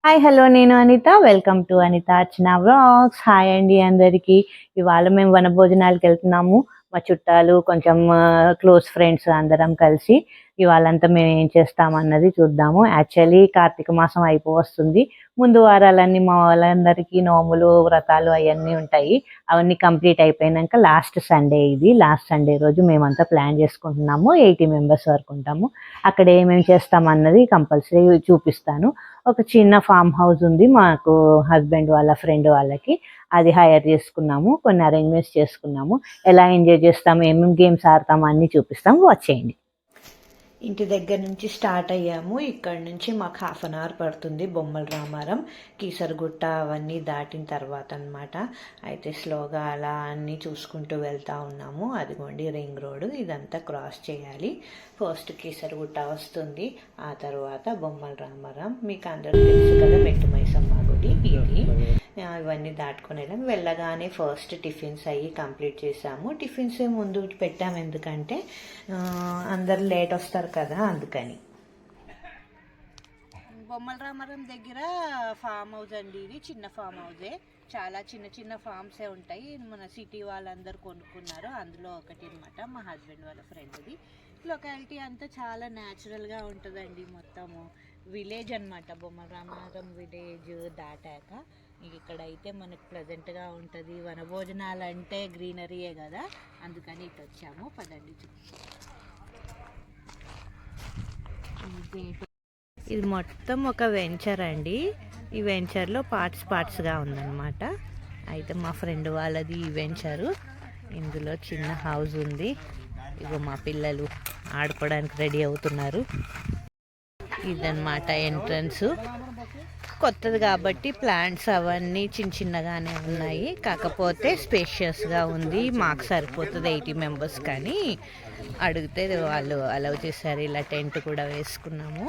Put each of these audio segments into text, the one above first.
Hi hello నేను Anitha. Welcome to Anitha Archana vlogs. Hi అండి అందరికీ. ఇవాళ మేము వనభోజనాలకు వెళ్తున్నాము. మా చుట్టాలు కొంచెం క్లోజ్ ఫ్రెండ్స్ అందరం కలిసి ఇవాళంతా మేము ఏం చేస్తామన్నది చూద్దాము. యాక్చువల్లీ కార్తీక మాసం అయిపోవస్తుంది. ముందు వారాలన్నీ మా వాళ్ళందరికీ నోములు వ్రతాలు అవన్నీ ఉంటాయి. అవన్నీ కంప్లీట్ అయిపోయినాక లాస్ట్ సండే రోజు మేమంతా ప్లాన్ చేసుకుంటున్నాము. 80 మెంబర్స్ వరకు ఉంటాము. అక్కడ ఏమేమి చేస్తామన్నది కంపల్సరీ చూపిస్తాను. ఒక చిన్న ఫామ్ హౌస్ ఉంది మాకు, హస్బెండ్ వాళ్ళ ఫ్రెండ్ వాళ్ళకి. అది హైర్ చేసుకున్నాము. కొన్ని అరేంజ్మెంట్స్ చేసుకున్నాము. ఎలా ఎంజాయ్ చేస్తాము, ఏమేమి గేమ్స్ ఆడతాము అన్నీ చూపిస్తాము. వాచ్ చేయండి. ఇంటి దగ్గర నుంచి స్టార్ట్ అయ్యాము. ఇక్కడ నుంచి మాకు 1/2 అవర్ పడుతుంది బొమ్మల రామారం, కీసరగుట్ట అవన్నీ దాటిన తర్వాత అనమాట. అయితే స్లోగా అలా అన్నీ చూసుకుంటూ వెళ్తూ ఉన్నాము. అదిగోండి రింగ్ రోడ్, ఇదంతా క్రాస్ చేయాలి. ఫస్ట్ కీసరగుట్ట వస్తుంది, ఆ తర్వాత బొమ్మల రామారం. మీకు అందరూ తెలుసు కదా, మెట్టు మైసమ్మ గుడి ఇది. ఇవన్నీ దాటుకుని వెళ్ళగానే ఫస్ట్ టిఫిన్స్ అయ్యి కంప్లీట్ చేసాము. టిఫిన్స్ ముందు పెట్టాము, ఎందుకంటే అందరు లేట్ వస్తారు కదా, అందుకని. బొమ్మల రామారం దగ్గర ఫామ్ హౌస్ అండి, ఇది చిన్న ఫామ్ హౌసే. చాలా చిన్న చిన్న ఫామ్సే ఉంటాయి. మన సిటీ వాళ్ళందరూ కొనుక్కున్నారు, అందులో ఒకటి అనమాట మా హస్బెండ్ వాళ్ళ ఫ్రెండ్ది. లొకాలిటీ అంతా చాలా న్యాచురల్గా ఉంటుందండి. మొత్తము విలేజ్ అనమాట, బొమ్మల రామారం విలేజ్ దాటాక ఇక్కడైతే మనకు ప్లెజెంట్గా ఉంటుంది. వనభోజనాలు అంటే గ్రీనరీయే కదా, అందుకని ఇటు వచ్చాము. పదండి. ఇది మొత్తం ఒక వెంచర్ అండి. ఈ వెంచర్లో పార్ట్స్గా ఉందన్నమాట. అయితే మా ఫ్రెండ్ వాళ్ళది ఈ వెంచరు. ఇందులో చిన్న హౌస్ ఉంది. ఇగో మా పిల్లలు ఆడుకోవడానికి రెడీ అవుతున్నారు. ఇదన్నమాట ఎంట్రన్స్. కొత్తది కాబట్టి ప్లాంట్స్ అవన్నీ చిన్నగానే ఉన్నాయి, కాకపోతే స్పేషియస్గా ఉంది. మాకు సరిపోతుంది 80 మెంబర్స్, కానీ అడిగితే వాళ్ళు అలౌ చేశారు. ఇలా టెంట్ కూడా వేసుకున్నాము.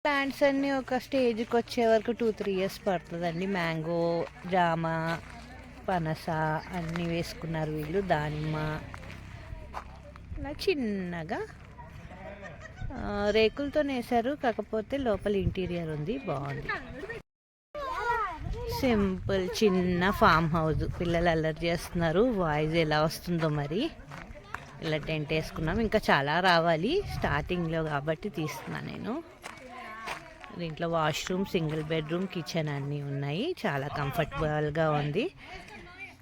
ప్లాంట్స్ అన్నీ ఒక స్టేజ్కి వచ్చే వరకు 2-3 ఇయర్స్ పడుతుందండి. మ్యాంగో, జామ, పనస అన్నీ వేసుకున్నారు వీళ్ళు. దానిమ్మ ఇలా చిన్నగా రేకులతో వేశారు, కాకపోతే లోపల ఇంటీరియర్ ఉంది, బాగుంది. సింపుల్ చిన్న ఫామ్ హౌస్. పిల్లలు అల్లరి చేస్తున్నారు, వాయిస్ ఎలా వస్తుందో మరి. ఇలా టెంట్ వేసుకున్నాం. ఇంకా చాలా రావాలి, స్టార్టింగ్లో కాబట్టి తీస్తున్నాను నేను. దీంట్లో వాష్రూమ్, సింగిల్ బెడ్రూమ్, కిచెన్ అన్నీ ఉన్నాయి. చాలా కంఫర్టబుల్గా ఉంది.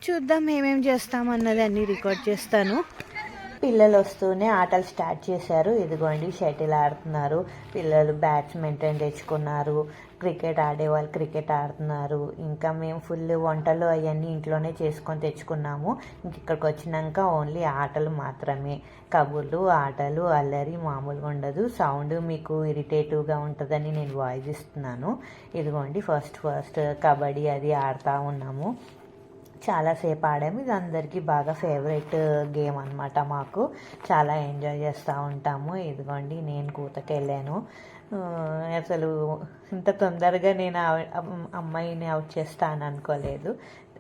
చూద్దాం ఏమేమి చేస్తామన్నది అన్నీ రికార్డ్ చేస్తాను. పిల్లలు వస్తూనే ఆటలు స్టార్ట్ చేశారు. ఇదిగోండి షటిల్ ఆడుతున్నారు పిల్లలు, బ్యాడ్మింటన్ తెచ్చుకున్నారు, క్రికెట్ ఆడేవాళ్ళు క్రికెట్ ఆడుతున్నారు. ఇంకా మేము ఫుల్ వంటలు అవన్నీ ఇంట్లోనే చేసుకొని తెచ్చుకున్నాము. ఇంక ఇక్కడికి వచ్చినాక ఓన్లీ ఆటలు మాత్రమే. కబుర్లు, ఆటలు, అల్లరి మామూలుగా ఉండదు. సౌండ్ మీకు ఇరిటేటివ్గా ఉంటుందని నేను వాయిస్ ఇస్తున్నాను. ఇదిగోండి ఫస్ట్ కబడ్డీ అది ఆడుతూ ఉన్నాము. చాలాసేపు ఆడాము. ఇది అందరికీ బాగా ఫేవరెట్ గేమ్ అనమాట. మాకు చాలా ఎంజాయ్ చేస్తూ ఉంటాము. ఇదిగోండి నేను కూతకి వెళ్ళాను. అసలు ఇంత తొందరగా నేను అమ్మాయిని అవుట్ చేస్తాను అనుకోలేదు.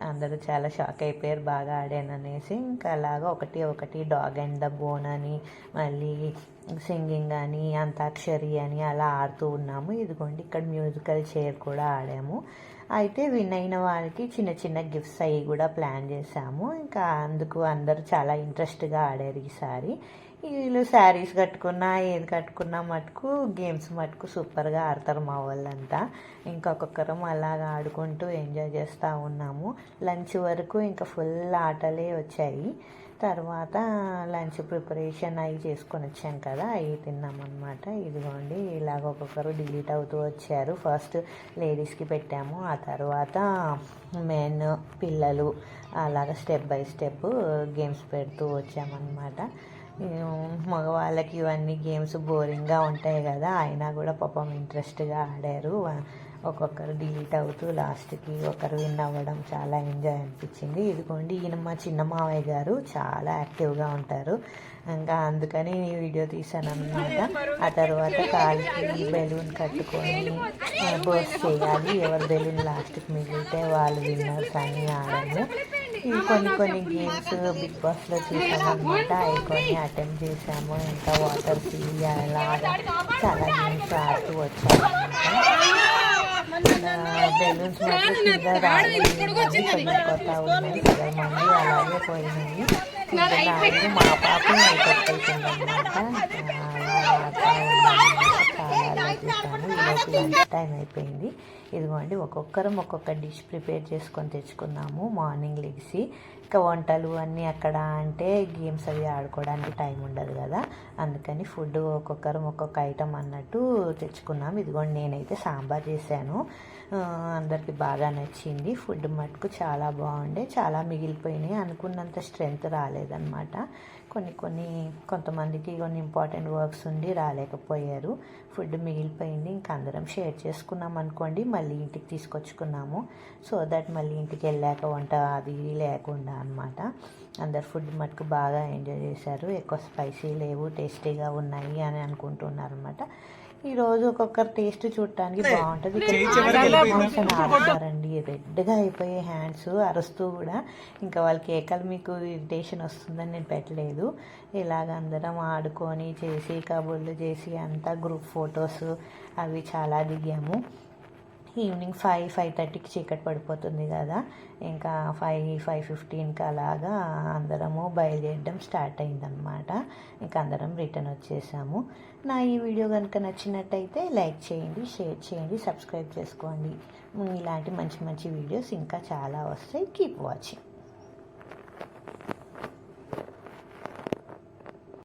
అందరూ చాలా షాక్ అయిపోయారు బాగా ఆడాననేసి. ఇంకా అలాగా ఒకటి డాగ్ అండ్ ద బోన్ అని, మళ్ళీ సింగింగ్ అని, అంతాక్షరి అని అలా ఆడుతూ ఉన్నాము. ఇదిగోండి ఇక్కడ మ్యూజికల్ చైర్ కూడా ఆడాము. అయితే విన్ అయిన వాళ్ళకి చిన్న చిన్న గిఫ్ట్స్ అవి కూడా ప్లాన్ చేశాము. ఇంకా అందుకు అందరూ చాలా ఇంట్రెస్ట్గా ఆడారు ఈసారి. వీళ్ళు శారీస్ కట్టుకున్నా ఏది కట్టుకున్నా మటుకు గేమ్స్ మటుకు సూపర్గా ఆడతారు మా వాళ్ళంతా. ఇంకొకరం అలాగా ఆడుకుంటూ ఎంజాయ్ చేస్తూ ఉన్నాము. లంచ్ వరకు ఇంకా ఫుల్ ఆటలే వచ్చాయి. తర్వాత లంచ్ ప్రిపరేషన్ అవి చేసుకొని వచ్చాం కదా, అవి తిన్నామన్నమాట. ఇదిగోండి ఇలాగ ఒక్కొక్కరు డిలీట్ అవుతూ వచ్చారు. ఫస్ట్ లేడీస్కి పెట్టాము, ఆ తర్వాత మెన్, పిల్లలు అలాగ స్టెప్ బై స్టెప్ గేమ్స్ పెడుతూ వచ్చామన్నమాట. మగవాళ్ళకి ఇవన్నీ గేమ్స్ బోరింగ్గా ఉంటాయి కదా, అయినా కూడా పాపం ఇంట్రెస్ట్గా ఆడారు. ఒక్కొక్కరు డిలీట్ అవుతూ లాస్ట్కి ఒకరు విన్ అవ్వడం చాలా ఎంజాయ్ అనిపించింది. ఇదిగోండి ఈయన మా చిన్న మావయ్య గారు, చాలా యాక్టివ్గా ఉంటారు. ఇంకా అందుకని వీడియో తీసాను అనమాట. ఆ తర్వాత కాలికి బెలూన్ కట్టుకొని బర్స్ట్ చేయాలి. ఎవరు బెలూన్ లాస్ట్కి మిగిలితే వాళ్ళు విన్నర్స్ అని ఆడాము. కొన్ని గేమ్స్ బిగ్ బాస్లో చూసాను అనమాట. అవి కొన్ని అటెంప్ట్ చేసాము. ఇంకా వాటర్ ఫిల్ అలాగా చాలా గేమ్స్ ఆడుతూ వచ్చాము అనమాట. బెలూన్స్ మాత్రం కింద పడిపోతా ఉన్నాయి. సగం మంది అలాగే పోయినాయి. ఇంకా మా పాప అయిపోతుంది అనమాట. లంచ్ టైం అయిపోయింది. ఇదిగోండి ఒక్కొక్కరం ఒక్కొక్క డిష్ ప్రిపేర్ చేసుకొని తెచ్చుకున్నాము మార్నింగ్ లెగిసి. ఇంకా వంటలు అన్నీ అక్కడ అంటే గేమ్స్ అవి ఆడుకోవడానికి టైం ఉండదు కదా, అందుకని ఫుడ్ ఒక్కొక్కరం ఒక్కొక్క ఐటమ్ అన్నట్టు తెచ్చుకున్నాం. ఇదిగోండి నేనైతే సాంబార్ చేశాను. అందరికి బాగా నచ్చింది. ఫుడ్ మటుకు చాలా బాగుండే. చాలా మిగిలిపోయినాయి. అనుకున్నంత స్ట్రెంత్ రాలేదన్నమాట. కొంతమందికి కొన్ని ఇంపార్టెంట్ వర్క్స్ ఉండి రాలేకపోయారు. ఫుడ్ మిగిలిపోయింది. ఇంకా అందరం షేర్ చేసుకున్నాం అనుకోండి. మళ్ళీ ఇంటికి తీసుకొచ్చుకున్నాము. సో దట్ మళ్ళీ ఇంటికి వెళ్ళాక వంట అది లేకుండా అనమాట. అందరు ఫుడ్ మటుకు బాగా ఎంజాయ్ చేశారు. ఎక్కువ స్పైసీ లేవు, టేస్టీగా ఉన్నాయి అని అనుకుంటున్నారు అనమాట. ఈరోజు ఒక్కొక్కరు టేస్ట్ చూడటానికి బాగుంటుంది. ఆడతారండి, రెడ్గా అయిపోయే హ్యాండ్స్ అరుస్తూ కూడా. ఇంకా వాళ్ళకి ఏకలు మీకు ఇరిటేషన్ వస్తుందని నేను పెట్టలేదు. ఇలాగ అందరం ఆడుకొని చేసి కబుర్లు చేసి అంతా గ్రూప్ ఫొటోస్ అవి చాలా దిగాము. ఈవినింగ్ 5-5:30కి చీకటి పడిపోతుంది కదా, ఇంకా 5-5:15కి అలాగా అందరము బయలుదేరడం స్టార్ట్ అయిందనమాట. ఇంకా అందరం రిటర్న్ వచ్చేసాము. నా ఈ వీడియో కనుక నచ్చినట్టయితే లైక్ చేయండి, షేర్ చేయండి, సబ్స్క్రైబ్ చేసుకోండి. ఇలాంటి మంచి మంచి వీడియోస్ ఇంకా చాలా వస్తాయి. Keep watching.